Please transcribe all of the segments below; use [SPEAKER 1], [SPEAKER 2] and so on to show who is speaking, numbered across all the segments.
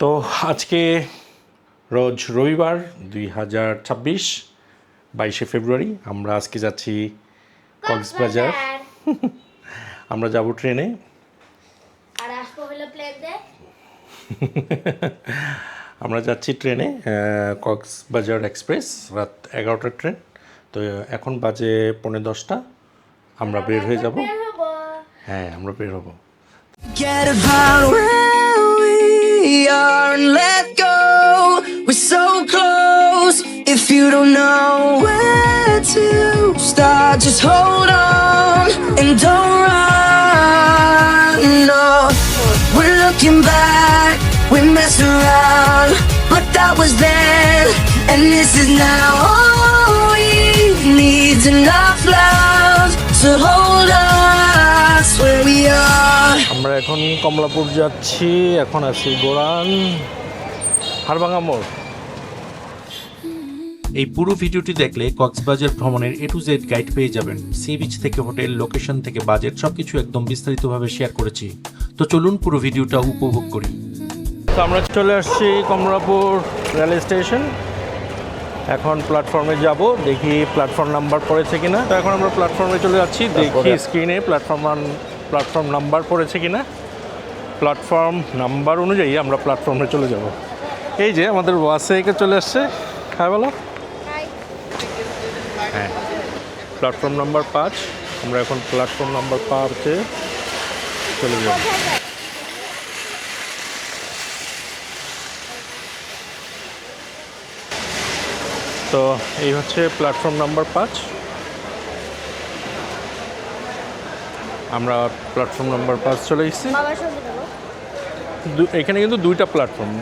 [SPEAKER 1] তো আজকে রোজ রবিবার 2026 22শে ফেব্রুয়ারি আমরা আজকে যাচ্ছি কক্সবাজার। আমরা যাব ট্রেনে,
[SPEAKER 2] আর আসবো হলো প্লেনে।
[SPEAKER 1] আমরা যাচ্ছি ট্রেনে, কক্সবাজার এক্সপ্রেস, রাত 11টার ট্রেন। তো এখন বাজে 10:45, আমরা বের হয়ে যাব। হ্যাঁ, আমরা বের হব।
[SPEAKER 3] Get about where we are and let go. We're so close. If you don't know where to start, just hold on and don't run. No, we're looking back. We messed around, but that was then, and this is now. All we need enough love to hold us where we are.
[SPEAKER 1] আমরা এখন কমলাপুর যাচ্ছি, এখন আছি গোরান হাড়ভাঙা মোড়।
[SPEAKER 4] এই পুরো ভিডিওটি দেখলে কক্সবাজার ভ্রমণের A to Z গাইড পেয়ে যাবেন। সি বিচ থেকে হোটেল, লোকেশন থেকে বাজেট সবকিছু একদম বিস্তারিতভাবে শেয়ার করেছি। তো চলুন পুরো ভিডিওটা উপভোগ করি।
[SPEAKER 1] তো আমরা চলে আসছি কমলাপুর রেল স্টেশন, এখন প্ল্যাটফর্মে যাব, দেখি প্ল্যাটফর্ম নাম্বার পড়েছে কিনা। তো এখন আমরা প্ল্যাটফর্মে চলে যাচ্ছি, দেখি স্ক্রিনে প্ল্যাটফর্ম নাম্বার পড়েছে কিনা। প্ল্যাটফর্ম নাম্বার অনুযায়ী আমরা প্ল্যাটফর্মে চলে যাব। এই যে আমাদের বাসে একে চলে আসছে। হ্যাঁ বলো। হ্যাঁ, প্ল্যাটফর্ম নাম্বার 5। আমরা এখন প্ল্যাটফর্ম নাম্বার 5-এ চলে যাব। তো এই হচ্ছে প্ল্যাটফর্ম নাম্বার 5। আমরা প্ল্যাটফর্ম নাম্বার 5 চলে এসেছি। এখানে কিন্তু দুইটা প্ল্যাটফর্ম,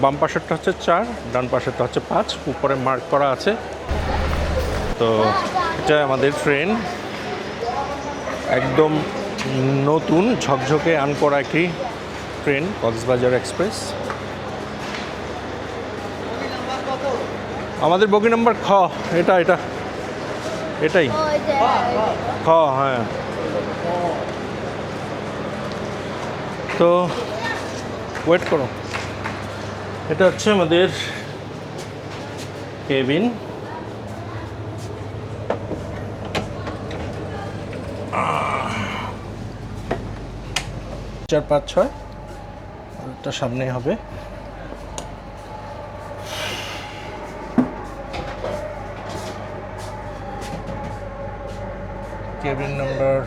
[SPEAKER 1] বাম পাশেরটা হচ্ছে 4, ডান পাশেরটা হচ্ছে 5, উপরে মার্ক করা আছে। তো এটা আমাদের ট্রেন, একদম নতুন ঝকঝকে আনকরা একটি ট্রেন, কক্সবাজার এক্সপ্রেস। আমাদের বগি নাম্বার এটাই হ্যাঁ। তো ওয়েট করো, এটা হচ্ছে আমাদের কেবিন। 4, 5, 6 এটা সামনে হবে। কেবিন নাম্বার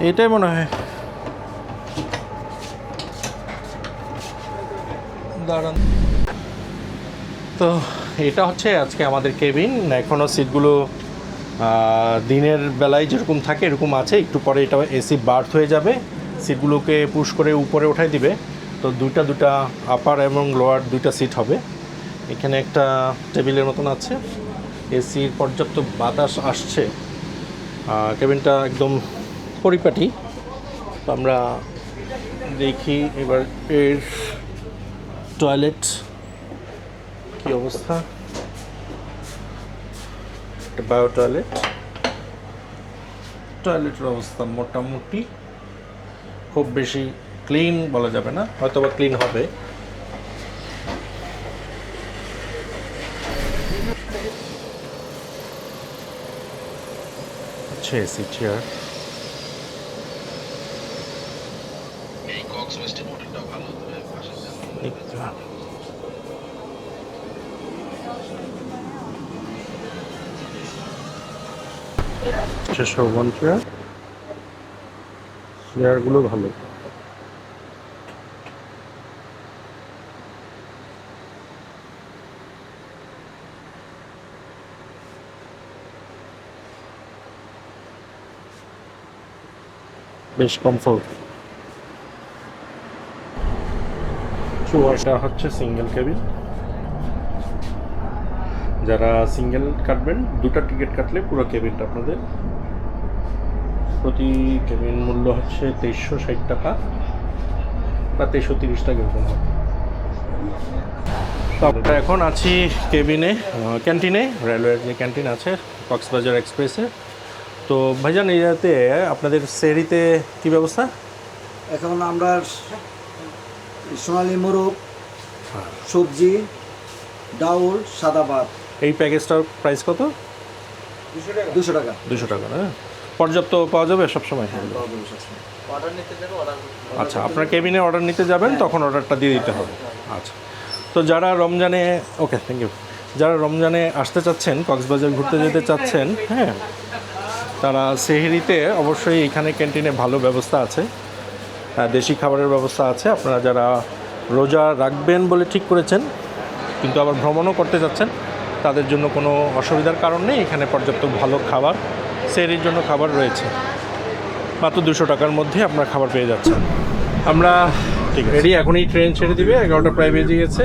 [SPEAKER 1] এটাই মনে হয়। দাঁড়ান, তো এটা হচ্ছে আজকে আমাদের কেবিন। এখনও সিটগুলো দিনের বেলায় যেরকম থাকে এরকম আছে, একটু পরে এটা এসি বার্থ হয়ে যাবে, সিটগুলোকে পুশ করে উপরে উঠাই দিবে। তো দুটা আপার এবং লোয়ার দুইটা সিট হবে। এখানে একটা টেবিলের মতন আছে, এসির পর্যাপ্ত বাতাস আসছে, কেবিনটা একদম পরিপাটি। তো আমরা দেখি এবার এর টয়লেট কি অবস্থা। একটা বায়ো টয়লেটের অবস্থা মোটামুটি, খুব বেশি ক্লিন বলা যাবে না, হয়তো বা ক্লিন হবে। এসি চেয়ার, শোভন চেয়ারগুলো ভালো। বেশ কমফোর্ট। এটা হচ্ছে সিঙ্গেল কেবিন, যারা সিঙ্গেল কাটবেন, দুটা টিকিট কাটলে পুরো কেবিনটা আপনাদের। প্রতি কেবিন মূল্য হচ্ছে 2360 টাকা বা 2330 টাকা এরকম হবে। তো আমরা এখন আছি ক্যান্টিনে, রেলওয়ের যে ক্যান্টিন আছে কক্সবাজার এক্সপ্রেসে। তো ভাইজান এইটাতে আপনাদের সেহরিতে কি ব্যবস্থা?
[SPEAKER 5] এখন আমরা সোনালী মোরগ, সবজি, ডাউল, সাদা ভাত।
[SPEAKER 1] এই প্যাকেজটার প্রাইস কত?
[SPEAKER 5] 200 টাকা।
[SPEAKER 1] 200 টাকা না? পর্যাপ্ত পাওয়া যাবে সব সময়? আচ্ছা, আপনার কেবিনে অর্ডার নিতে যাবেন তখন অর্ডারটা দিয়ে দিতে হবে। আচ্ছা, তো যারা রমজানে, ওকে থ্যাংক ইউ, যারা রমজানে আসতে চাচ্ছেন, কক্সবাজার ঘুরতে যেতে চাচ্ছেন, হ্যাঁ, তারা সেহরিতে অবশ্যই এখানে ক্যান্টিনে ভালো ব্যবস্থা আছে, দেশি খাবারের ব্যবস্থা আছে। আপনারা যারা রোজা রাখবেন বলে ঠিক করেছেন কিন্তু আবার ভ্রমণও করতে যাচ্ছেন, তাদের জন্য কোনো অসুবিধার কারণ নেই। এখানে পর্যাপ্ত ভালো খাবার, সেহরির জন্য খাবার রয়েছে। মাত্র 200 টাকার মধ্যে আপনারা খাবার পেয়ে যাচ্ছেন। আমরা ঠিক রেডি, এখনই ট্রেন ছেড়ে দিবে, 11টা প্রায় বেজে গেছে।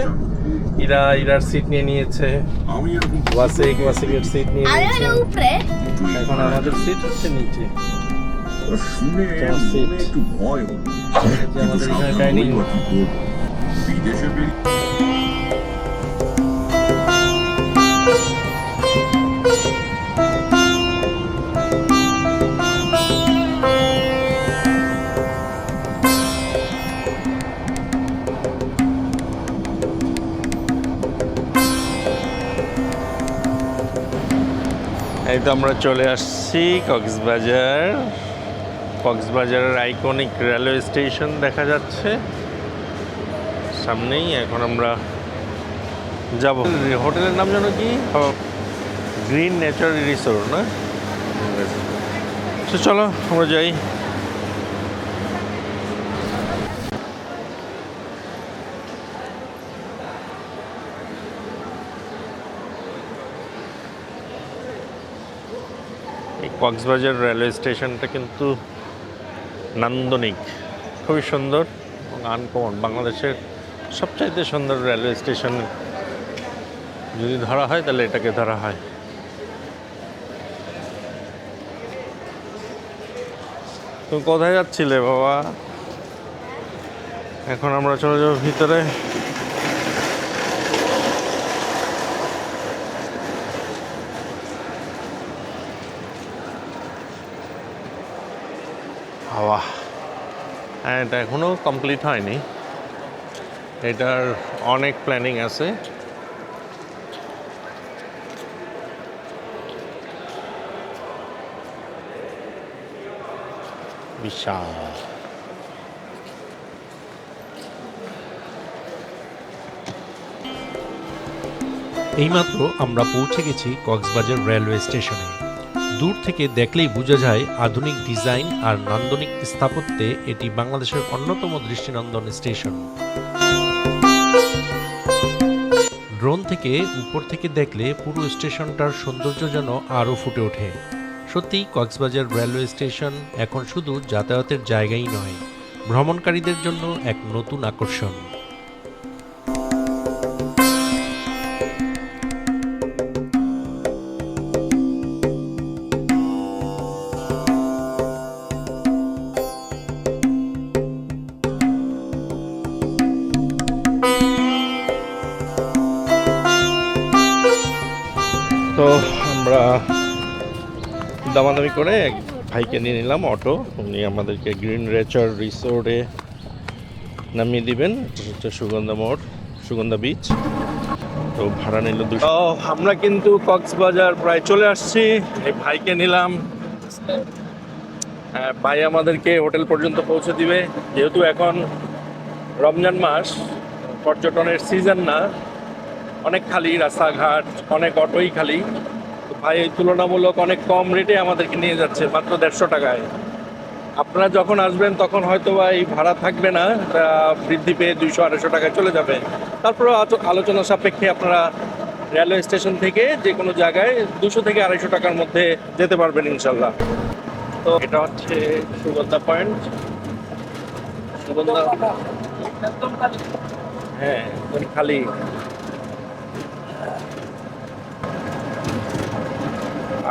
[SPEAKER 1] ইরার সিট নিয়ে নিয়েছে, ওয়াসিকের সিট নিয়ে
[SPEAKER 2] আমি
[SPEAKER 1] নিয়েছে।
[SPEAKER 2] হলো উপরে।
[SPEAKER 1] এখন আমাদের সিট হচ্ছে নিচে।
[SPEAKER 6] শুনে মনে একটু ভয় হলো কিন্তু
[SPEAKER 1] আমাদের এখানে
[SPEAKER 6] সাবধান
[SPEAKER 1] ডাইনিং।
[SPEAKER 6] হলেই বা কি করবো? বিদেশে বেরিয়ে
[SPEAKER 1] এই তো আমরা চলে আসছি কক্সবাজারের আইকনিক রেলওয়ে স্টেশন দেখা যাচ্ছে সামনেই। এখন আমরা যাব, হোটেলের নাম যেন কি, গ্রিন নেচার রিসোর্ট না? তো চলো আমরা যাই। এই কক্সবাজার রেলওয়ে স্টেশনটা কিন্তু নান্দনিক, খুবই সুন্দর এবং আনকমন। বাংলাদেশের সবচাইতে সুন্দর রেলওয়ে স্টেশন যদি ধরা হয় তাহলে এটাকে ধরা হয়। তুমি কোথায় যাচ্ছিলে বাবা? এখন আমরা চলে যাবো ভিতরে। হাওয়া, হ্যাঁ, এটা এখনও কমপ্লিট হয়নি, এটার অনেক প্ল্যানিং আছে। বিশাল।
[SPEAKER 4] এইমাত্র আমরা পৌঁছে গেছি কক্সবাজার রেলওয়ে স্টেশনে। দূর থেকে দেখলেই বোঝা যায় আধুনিক ডিজাইন আর নান্দনিক স্থাপত্যে এটি বাংলাদেশের অন্যতম দৃষ্টিনন্দন স্টেশন। ড্রোন থেকে উপর থেকে দেখলে পুরো স্টেশনটার সৌন্দর্য যেন আরও ফুটে ওঠে। সত্যি কক্সবাজার রেলওয়ে স্টেশন এখন শুধু যাতায়াতের জায়গাই নয়, ভ্রমণকারীদের জন্য এক নতুন আকর্ষণ।
[SPEAKER 1] তো আমরা দামাদামি করে এক ভাইকে নিয়ে নিলাম অটো, উনি আমাদেরকে গ্রিন নেচার রিসোর্টে নামিয়ে দিবেন। এটা হচ্ছে সুগন্ধা বিচ। তো ভাড়া নিল 200। আমরা কিন্তু কক্সবাজার প্রায় চলে আসছি। এই ভাইকে নিলাম, ভাই আমাদেরকে হোটেল পর্যন্ত পৌঁছে দিবে। যেহেতু এখন রমজান মাস, পর্যটনের সিজন না, অনেক খালি রাস্তাঘাট, অনেক অটোই খালি। তো ভাই তুলনামূলক অনেক কম রেটে আমাদেরকে নিয়ে যাচ্ছে, মাত্র 150 টাকায়। আপনারা যখন আসবেন তখন হয়তো বা এই ভাড়া থাকবে না, বৃদ্ধি পেয়ে 200-250 টাকায় চলে যাবে। তারপরেও আলোচনা সাপেক্ষে আপনারা রেলওয়ে স্টেশন থেকে যে কোনো জায়গায় 200 থেকে 250 টাকার মধ্যে যেতে পারবেন ইনশাল্লাহ। তো এটা হচ্ছে সুগন্ধা পয়েন্ট। সুগন্ধা, হ্যাঁ, খালি।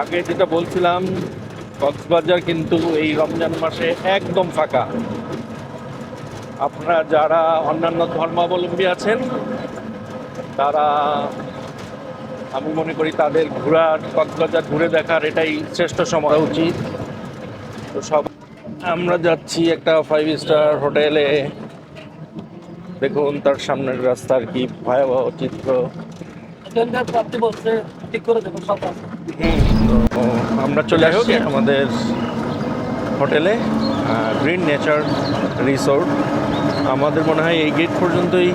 [SPEAKER 1] আগে যেটা বলছিলাম, কক্সবাজার কিন্তু এই রমজান মাসে একদম ফাঁকা। আপনারা যারা অন্যান্য ধর্মাবলম্বী আছেন তারা আমি মনে করি তাদের ঘোরার, কক্সবাজার ঘুরে দেখার এটাই শ্রেষ্ঠ সময় উচিত। তো সব আমরা যাচ্ছি একটা 5 স্টার হোটেলে। দেখুন তার সামনের রাস্তার কি ভয়াবহ চিত্র। তো আমরা চলে আসছি আমাদের হোটেলে, গ্রিন নেচার রিসোর্ট। আমাদের মনে হয় এই গেট পর্যন্তই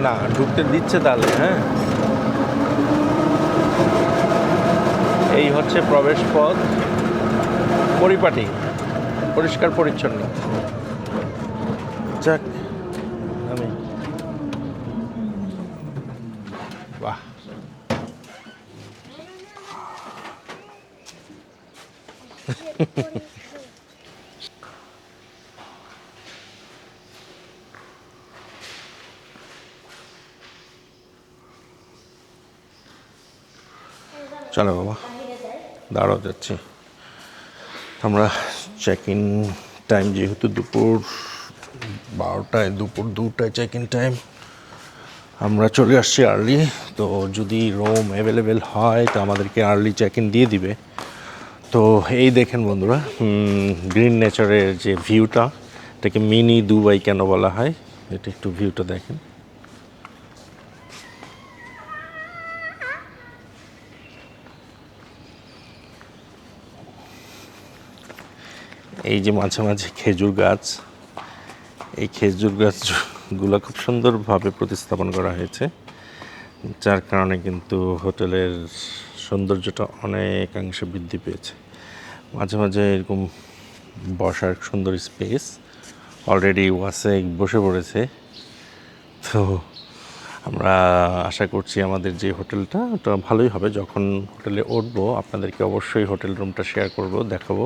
[SPEAKER 1] না ঢুকতে দিচ্ছে তাহলে। হ্যাঁ, এই হচ্ছে প্রবেশ পথ, পরিপাটি, পরিষ্কার পরিচ্ছন্ন। যাক, আমি বাহ, চলো বাবা, দাঁড়াও যাচ্ছি। আমরা চেক ইন টাইম যেহেতু দুপুর 12টায়, দুপুর 2টায় চেক ইন টাইম, আমরা চলে আসছি আর্লি। তো যদি রুম অ্যাভেলেবেল হয় তো আমাদেরকে আর্লি চেক ইন দিয়ে দিবে। তো এই দেখেন বন্ধুরা, গ্রিন নেচারের যে ভিউটা, এটাকে মিনি দুবাই কেন বলা হয়, এটা একটু ভিউটা দেখেন। এই যে মাঝে মাঝে খেজুর গাছ, এই খেজুর গাছগুলো খুব সুন্দরভাবে প্রতিস্থাপন করা হয়েছে, যার কারণে কিন্তু হোটেলের সৌন্দর্যটা অনেকাংশে বৃদ্ধি পেয়েছে। মাঝে মাঝে এরকম বসার সুন্দর স্পেস, অলরেডি ওয়াসে বসে পড়েছে। তো আমরা আশা করছি আমাদের যে হোটেলটা, ওটা ভালোই হবে। যখন হোটেলে উঠবো আপনাদেরকে অবশ্যই হোটেল রুমটা শেয়ার করব, দেখাবো।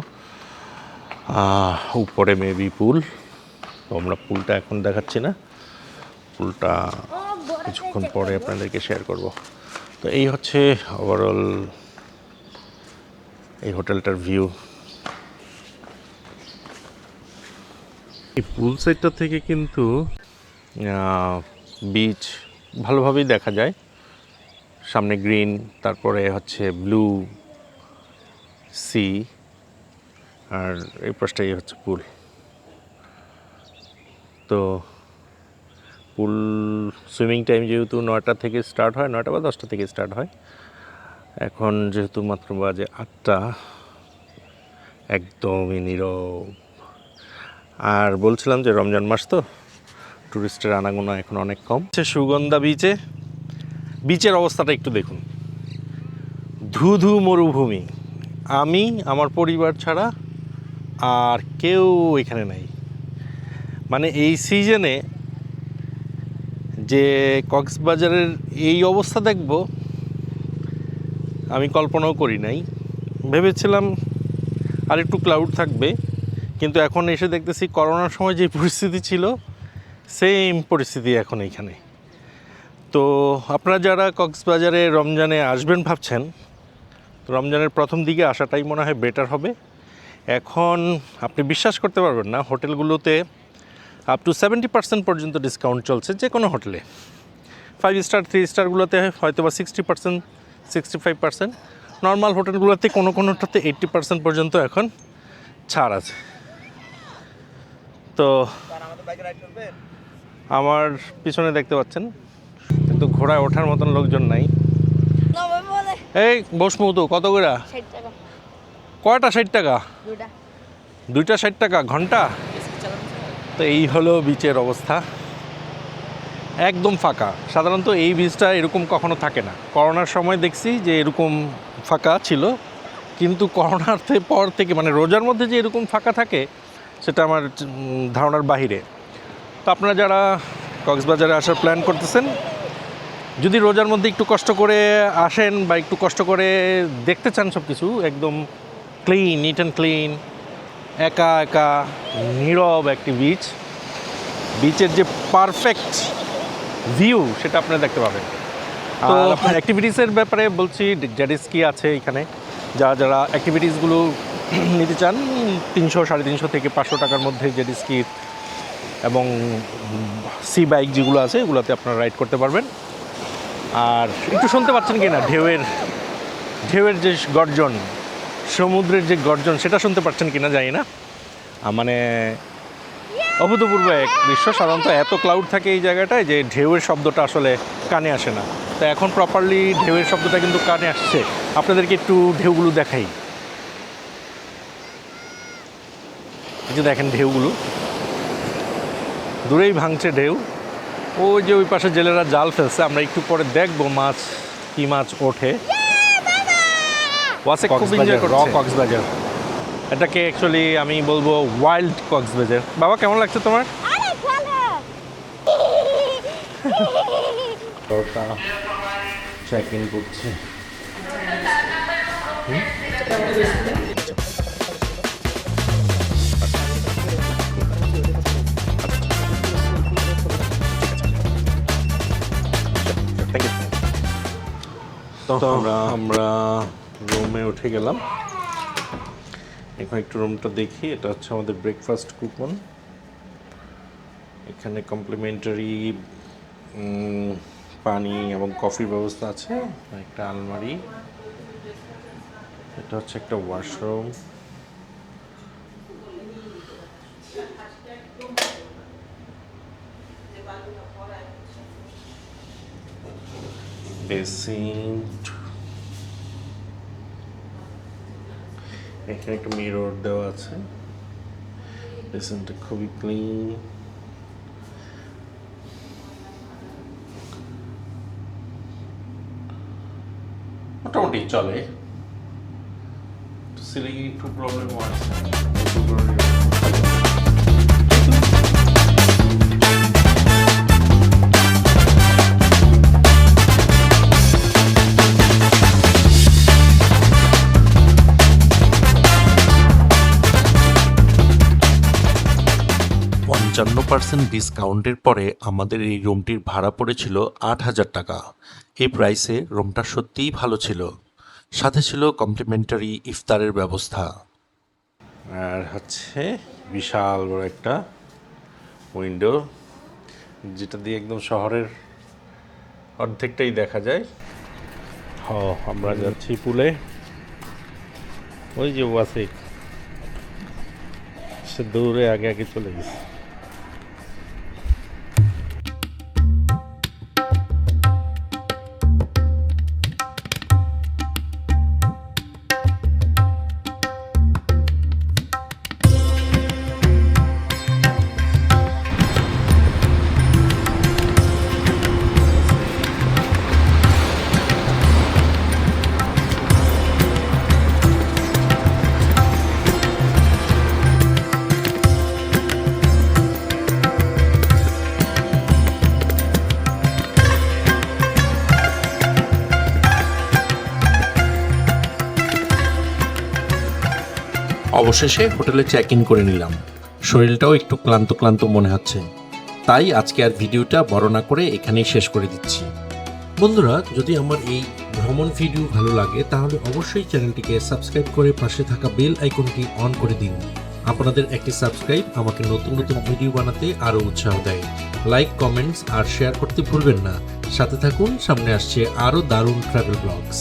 [SPEAKER 1] উপরে মেবি পুল, তো আমরা পুলটা এখন দেখাচ্ছি না, পুলটা কিছুক্ষণ পরে আপনাদেরকে শেয়ার করব। তো এই হচ্ছে ওভারঅল এই হোটেলটার ভিউ। এই পুল সাইডটা থেকে কিন্তু বিচ ভালোভাবেই দেখা যায়। সামনে গ্রিন, তারপরে হচ্ছে ব্লু সি, আর এই পাশটাই হচ্ছে পুল। তো পুল সুইমিং টাইম যেহেতু 9টা থেকে স্টার্ট হয়, 9টা বা 10টা থেকে স্টার্ট হয়। এখন যেহেতু মাত্র বাজে 8টা, একদমই নীরব। আর বলছিলাম যে রমজান মাস তো টুরিস্টের আনাগোনা এখন অনেক কম। সুগন্ধা বিচের অবস্থাটা একটু দেখুন, ধু মরুভূমি। আমি, আমার পরিবার ছাড়া আর কেউ এখানে নাই। মানে এই সিজনে যে কক্সবাজারের এই অবস্থা দেখব আমি কল্পনাও করি নাই। ভেবেছিলাম আর একটু ক্লাউড থাকবে, কিন্তু এখন এসে দেখতেছি করোনার সময় যে পরিস্থিতি ছিল সেম পরিস্থিতি এখন এইখানে। তো আপনারা যারা কক্সবাজারে রমজানে আসবেন ভাবছেন, রমজানের প্রথম দিকে আসাটাই মনে হয় বেটার হবে। এখন আপনি বিশ্বাস করতে পারবেন না, হোটেলগুলোতে আপ টু 70% পর্যন্ত ডিসকাউন্ট চলছে যে কোনো হোটেলে। 5 স্টার 3 স্টারগুলোতে হয়তো বা 60%, 65%। নর্মাল হোটেলগুলোতে কোনোটাতে 80% পর্যন্ত এখন ছাড় আছে। তো আমার পিছনে দেখতে পাচ্ছেন, কিন্তু ঘোড়ায় ওঠার মতন লোকজন নাই। এই বসমু তো কত করে?
[SPEAKER 2] 60 টাকা।
[SPEAKER 1] কয়টা 60 টাকা? দুইটা 60 টাকা ঘন্টা। তো এই হলো বিচের অবস্থা, একদম ফাঁকা। সাধারণত এই বিচটা এরকম কখনো থাকে না। করোনার সময় দেখছি যে এরকম ফাঁকা ছিল, কিন্তু করোনার পর থেকে মানে রোজার মধ্যে যে এরকম ফাঁকা থাকে সেটা আমার ধারণার বাহিরে। তো আপনারা যারা কক্সবাজারে আসার প্ল্যান করতেছেন, যদি রোজার মধ্যে একটু কষ্ট করে আসেন বা একটু কষ্ট করে দেখতে চান সব কিছু একদম ক্লিন, নিট অ্যান্ড ক্লিন, একা একা নীরব একটি বিচের যে পারফেক্ট ভিউ সেটা আপনারা দেখতে পাবেন। তো অ্যাক্টিভিটিসের ব্যাপারে বলছি, জেট স্কি আছে এখানে। যারা অ্যাক্টিভিটিসগুলো নিতে চান 300, 350 থেকে 500 টাকার মধ্যে জেট স্কি এবং সি বাইক যেগুলো আছে এগুলোতে আপনারা রাইড করতে পারবেন। আর একটু শুনতে পাচ্ছেন কি না ঢেউয়ের যে গর্জন, সমুদ্রের যে গর্জন সেটা শুনতে পাচ্ছেন কি না জানি না। মানে অভূতপূর্ব এক দৃশ্য। সাধারণত এত ক্লাউড থাকে এই জায়গাটায় যে ঢেউয়ের শব্দটা আসলে কানে আসে না। তো এখন প্রপারলি ঢেউয়ের শব্দটা কিন্তু কানে আসছে। আপনাদেরকে একটু ঢেউগুলো দেখাই। এই যে দেখেন ঢেউগুলো দূরেই ভাঙছে ঢেউ। ওই যে ওই পাশে জেলেরা জাল ফেলছে, আমরা একটু পরে দেখবো মাছ কি মাছ ওঠে। ওয়াসে খুব এনজয় করছে কক্সবাজার। এটাকে অ্যাকচুয়ালি আমি বলবো ওয়াইল্ড কক্সবাজার। বাবা কেমন লাগছে তোমার? চেক ইন করছে। তো আমরা রুমে উঠে গেলাম। এখন একটু রুমটা দেখি। এটা হচ্ছে আমাদের ব্রেকফাস্ট কুপন। এখানে কমপ্লিমেন্টারি পানি এবং কফির ব্যবস্থা আছে। একটা আলমারি, এটা হচ্ছে একটা ওয়াশরুম, বেসিন, এখানে একটা মিরর দেওয়া আছে। বেসিনটা খুবই ক্লিন। মোটামুটি চলে। সিলিং একটু প্রবলেম আছে।
[SPEAKER 4] ডিসকাউন্টের পরে আমাদের এই রুমটির ভাড়া পড়েছিল 8,000 টাকা। এই প্রাইসে রুমটা সত্যিই ভালো ছিল। সাথে ছিল কমপ্লিমেন্টারি ইফতারের ব্যবস্থা।
[SPEAKER 1] আর হচ্ছে বিশাল বড় একটা উইন্ডো, যেটা দিয়ে একদম শহরের অর্ধেকটাই দেখা যায়। আমরা যাচ্ছি পুলে। ওই যে ওয়াসিক সে দৌড়ে আগে আগে চলে গেছে।
[SPEAKER 4] অবশেষে হোটেলে চেক ইন করে নিলাম। শরীরটাও একটু ক্লান্ত ক্লান্ত মনে হচ্ছে, তাই আজকে আর ভিডিওটা বড় না করে এখানেই শেষ করে দিচ্ছি। বন্ধুরা, যদি আমার এই ভ্রমণ ভিডিও ভালো লাগে তাহলে অবশ্যই চ্যানেলটিকে সাবস্ক্রাইব করে পাশে থাকা বেল আইকনটি অন করে দিন। আপনাদের একটি সাবস্ক্রাইব আমাকে নতুন নতুন ভিডিও বানাতে আরও উৎসাহ দেয়। লাইক, কমেন্টস আর শেয়ার করতে ভুলবেন না। সাথে থাকুন, সামনে আসছে আরও দারুণ ট্রাভেল ব্লগস।